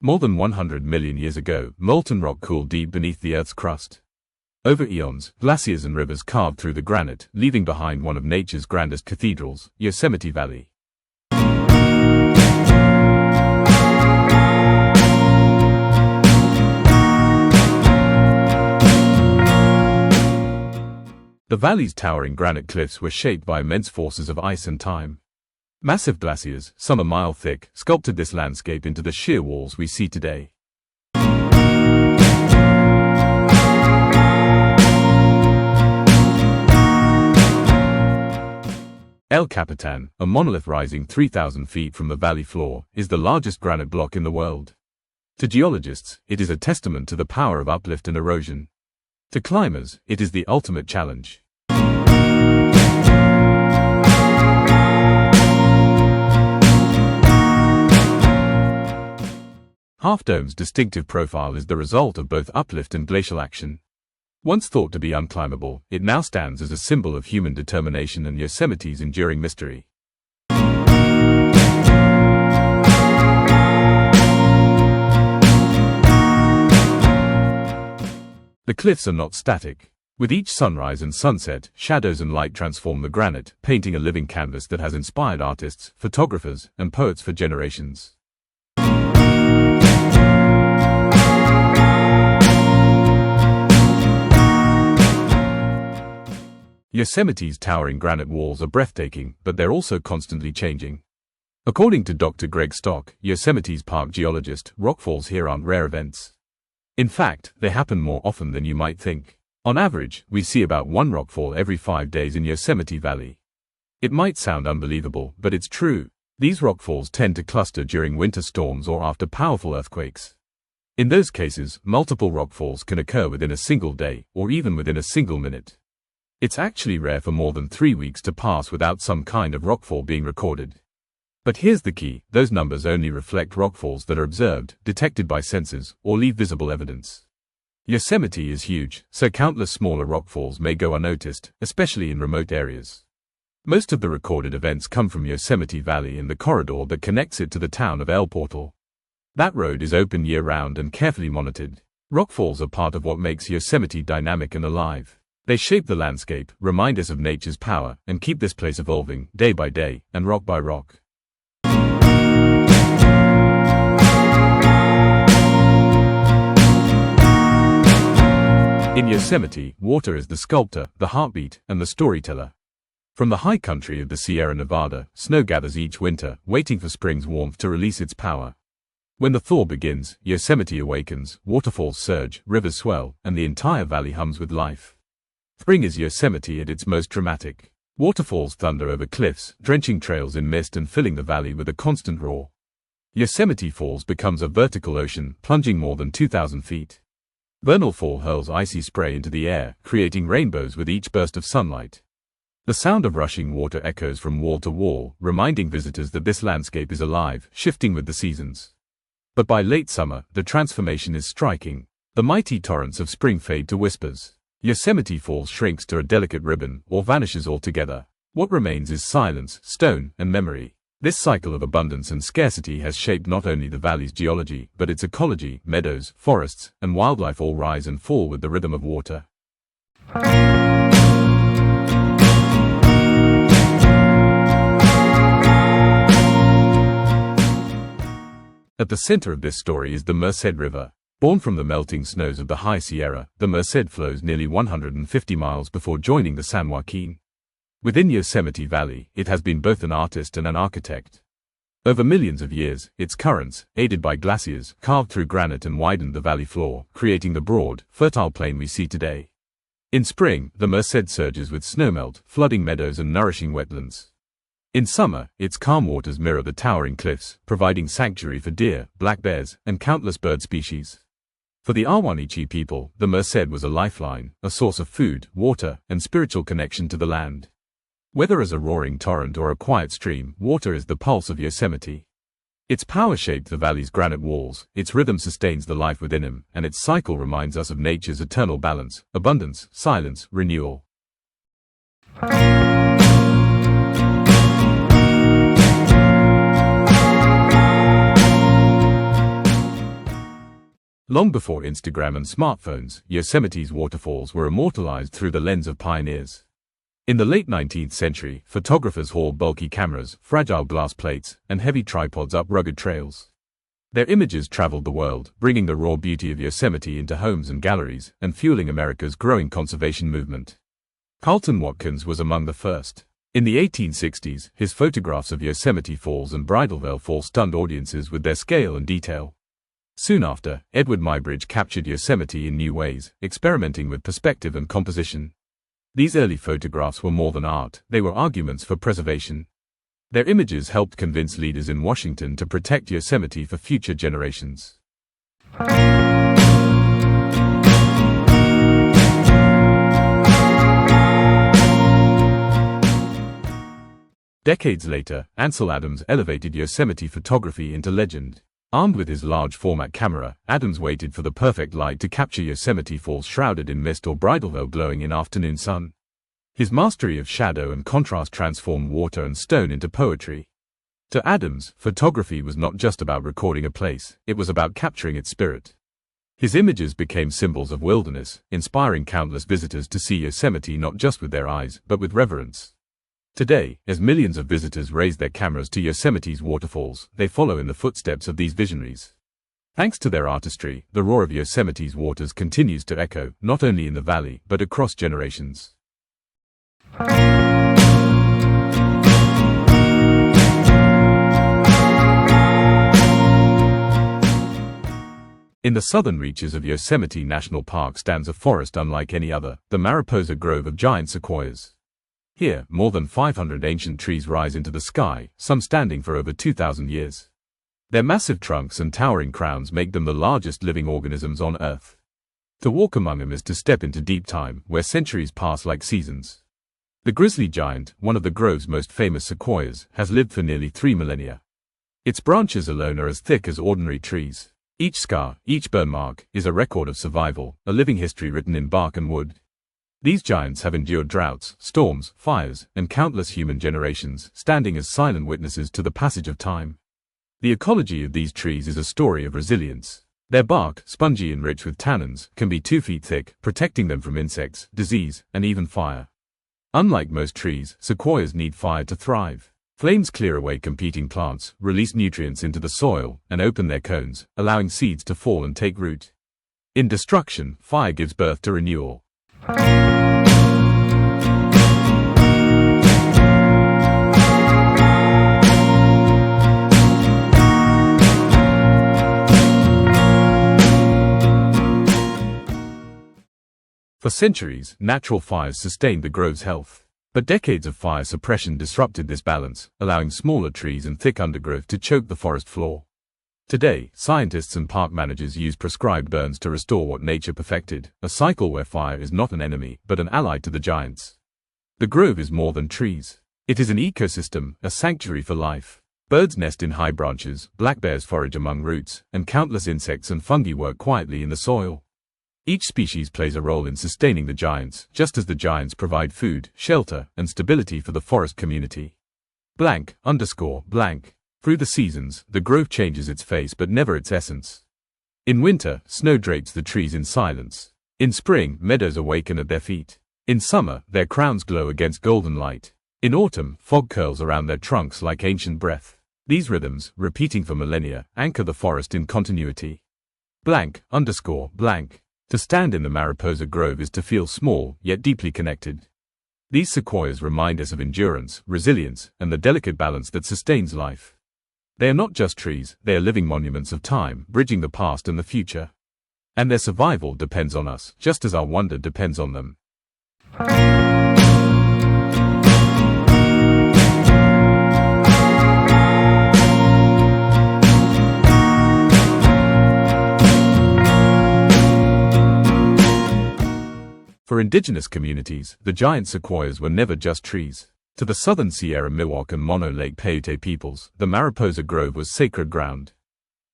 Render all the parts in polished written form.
More than 100 million years ago, molten rock cooled deep beneath the Earth's crust. Over eons, glaciers and rivers carved through the granite, leaving behind one of nature's grandest cathedrals, Yosemite Valley. The valley's towering granite cliffs were shaped by immense forces of ice and time. Massive glaciers, some a mile thick, sculpted this landscape into the sheer walls we see today. El Capitan, a monolith rising 3,000 feet from the valley floor, is the largest granite block in the world. To geologists, it is a testament to the power of uplift and erosion. To climbers, it is the ultimate challenge. Half Dome's distinctive profile is the result of both uplift and glacial action. Once thought to be unclimbable, it now stands as a symbol of human determination and Yosemite's enduring mystery. The cliffs are not static. With each sunrise and sunset, shadows and light transform the granite, painting a living canvas that has inspired artists, photographers, and poets for generations. Yosemite's towering granite walls are breathtaking, but they're also constantly changing. According to Dr. Greg Stock, Yosemite's park geologist, rockfalls here aren't rare events. In fact, they happen more often than you might think. On average, we see about one rockfall every 5 days in Yosemite Valley. It might sound unbelievable, but it's true. These rockfalls tend to cluster during winter storms or after powerful earthquakes. In those cases, multiple rockfalls can occur within a single day, or even within a single minute. It's actually rare for more than 3 weeks to pass without some kind of rockfall being recorded. But here's the key: those numbers only reflect rockfalls that are observed, detected by sensors, or leave visible evidence. Yosemite is huge, so countless smaller rockfalls may go unnoticed, especially in remote areas. Most of the recorded events come from Yosemite Valley and the corridor that connects it to the town of El Portal. That road is open year-round and carefully monitored. Rockfalls are part of what makes Yosemite dynamic and alive. They shape the landscape, remind us of nature's power, and keep this place evolving, day by day, and rock by rock. In Yosemite, water is the sculptor, the heartbeat, and the storyteller. From the high country of the Sierra Nevada, snow gathers each winter, waiting for spring's warmth to release its power. When the thaw begins, Yosemite awakens, waterfalls surge, rivers swell, and the entire valley hums with life. Spring is Yosemite at its most dramatic. Waterfalls thunder over cliffs, drenching trails in mist and filling the valley with a constant roar. Yosemite Falls becomes a vertical ocean, plunging more than 2,000 feet. Vernal Fall hurls icy spray into the air, creating rainbows with each burst of sunlight. The sound of rushing water echoes from wall to wall, reminding visitors that this landscape is alive, shifting with the seasons. But by late summer, the transformation is striking. The mighty torrents of spring fade to whispers. Yosemite Falls shrinks to a delicate ribbon, or vanishes altogether. What remains is silence, stone, and memory. This cycle of abundance and scarcity has shaped not only the valley's geology, but its ecology. Meadows, forests, and wildlife all rise and fall with the rhythm of water. At the center of this story is the Merced River. Born from the melting snows of the High Sierra, the Merced flows nearly 150 miles before joining the San Joaquin. Within Yosemite Valley, it has been both an artist and an architect. Over millions of years, its currents, aided by glaciers, carved through granite and widened the valley floor, creating the broad, fertile plain we see today. In spring, the Merced surges with snowmelt, flooding meadows and nourishing wetlands. In summer, its calm waters mirror the towering cliffs, providing sanctuary for deer, black bears, and countless bird species. For the Ahwahnechee people, the Merced was a lifeline, a source of food, water, and spiritual connection to the land. Whether as a roaring torrent or a quiet stream, water is the pulse of Yosemite. Its power shaped the valley's granite walls, its rhythm sustains the life within him, and its cycle reminds us of nature's eternal balance, abundance, silence, renewal. Long before Instagram and smartphones, Yosemite's waterfalls were immortalized through the lens of pioneers. In the late 19th century, photographers hauled bulky cameras, fragile glass plates, and heavy tripods up rugged trails. Their images traveled the world, bringing the raw beauty of Yosemite into homes and galleries, and fueling America's growing conservation movement. Carlton Watkins was among the first. In the 1860s, his photographs of Yosemite Falls and Bridalveil Fall stunned audiences with their scale and detail. Soon after, Edward Muybridge captured Yosemite in new ways, experimenting with perspective and composition. These early photographs were more than art, they were arguments for preservation. Their images helped convince leaders in Washington to protect Yosemite for future generations. Decades later, Ansel Adams elevated Yosemite photography into legend. Armed with his large-format camera, Adams waited for the perfect light to capture Yosemite Falls shrouded in mist or Bridalveil glowing in afternoon sun. His mastery of shadow and contrast transformed water and stone into poetry. To Adams, photography was not just about recording a place, it was about capturing its spirit. His images became symbols of wilderness, inspiring countless visitors to see Yosemite not just with their eyes, but with reverence. Today, as millions of visitors raise their cameras to Yosemite's waterfalls, they follow in the footsteps of these visionaries. Thanks to their artistry, the roar of Yosemite's waters continues to echo, not only in the valley, but across generations. In the southern reaches of Yosemite National Park stands a forest unlike any other, the Mariposa grove of giant sequoias. Here, more than 500 ancient trees rise into the sky, some standing for over 2,000 years. Their massive trunks and towering crowns make them the largest living organisms on Earth. To walk among them is to step into deep time, where centuries pass like seasons. The grizzly giant, one of the grove's most famous sequoias, has lived for nearly 3 millennia. Its branches alone are as thick as ordinary trees. Each scar, each burn mark, is a record of survival, a living history written in bark and wood. These giants have endured droughts, storms, fires, and countless human generations, standing as silent witnesses to the passage of time. The ecology of these trees is a story of resilience. Their bark, spongy and rich with tannins, can be 2 feet thick, protecting them from insects, disease, and even fire. Unlike most trees, sequoias need fire to thrive. Flames clear away competing plants, release nutrients into the soil, and open their cones, allowing seeds to fall and take root. In destruction, fire gives birth to renewal. For centuries, natural fires sustained the grove's health. But decades of fire suppression disrupted this balance, allowing smaller trees and thick undergrowth to choke the forest floor. Today, scientists and park managers use prescribed burns to restore what nature perfected, a cycle where fire is not an enemy, but an ally to the giants. The grove is more than trees. It is an ecosystem, a sanctuary for life. Birds nest in high branches, black bears forage among roots, and countless insects and fungi work quietly in the soil. Each species plays a role in sustaining the giants, just as the giants provide food, shelter, and stability for the forest community. Blank. Through the seasons, the grove changes its face but never its essence. In winter, snow drapes the trees in silence. In spring, meadows awaken at their feet. In summer, their crowns glow against golden light. In autumn, fog curls around their trunks like ancient breath. These rhythms, repeating for millennia, anchor the forest in continuity. Blank. To stand in the Mariposa grove is to feel small, yet deeply connected. These sequoias remind us of endurance, resilience, and the delicate balance that sustains life. They are not just trees, they are living monuments of time, bridging the past and the future. And their survival depends on us, just as our wonder depends on them. For indigenous communities, the giant sequoias were never just trees. To the southern Sierra Miwok and Mono Lake Paiute peoples, the Mariposa grove was sacred ground.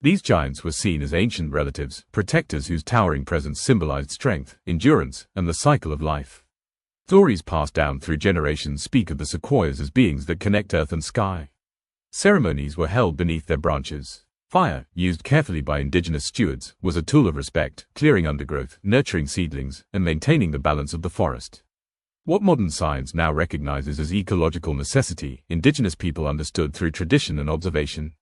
These giants were seen as ancient relatives, protectors whose towering presence symbolized strength, endurance, and the cycle of life. Stories passed down through generations speak of the sequoias as beings that connect earth and sky. Ceremonies were held beneath their branches. Fire, used carefully by indigenous stewards, was a tool of respect, clearing undergrowth, nurturing seedlings, and maintaining the balance of the forest. What modern science now recognizes as ecological necessity, indigenous people understood through tradition and observation.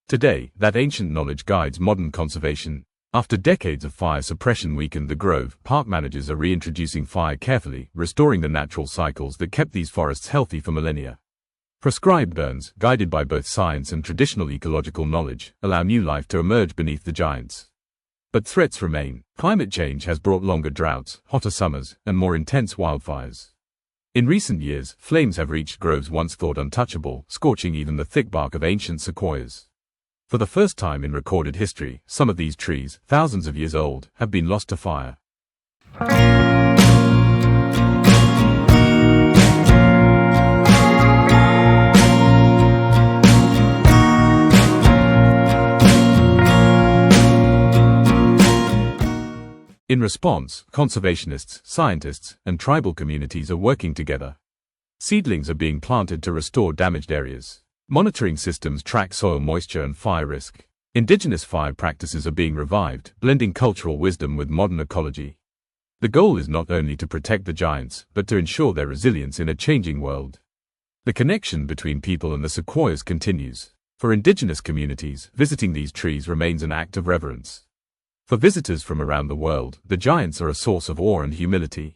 Today, that ancient knowledge guides modern conservation. After decades of fire suppression weakened the grove, park managers are reintroducing fire carefully, restoring the natural cycles that kept these forests healthy for millennia. Prescribed burns, guided by both science and traditional ecological knowledge, allow new life to emerge beneath the giants. But threats remain. Climate change has brought longer droughts, hotter summers, and more intense wildfires. In recent years, flames have reached groves once thought untouchable, scorching even the thick bark of ancient sequoias. For the first time in recorded history, some of these trees, thousands of years old, have been lost to fire. In response, conservationists, scientists, and tribal communities are working together. Seedlings are being planted to restore damaged areas. Monitoring systems track soil moisture and fire risk. Indigenous fire practices are being revived, blending cultural wisdom with modern ecology. The goal is not only to protect the giants, but to ensure their resilience in a changing world. The connection between people and the sequoias continues. For indigenous communities, visiting these trees remains an act of reverence. For visitors from around the world, the giants are a source of awe and humility.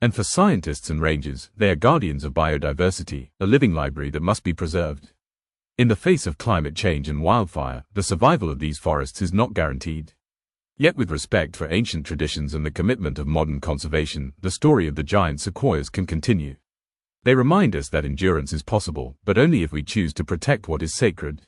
And for scientists and rangers, they are guardians of biodiversity, a living library that must be preserved. In the face of climate change and wildfire, the survival of these forests is not guaranteed. Yet with respect for ancient traditions and the commitment of modern conservation, the story of the giant sequoias can continue. They remind us that endurance is possible, but only if we choose to protect what is sacred.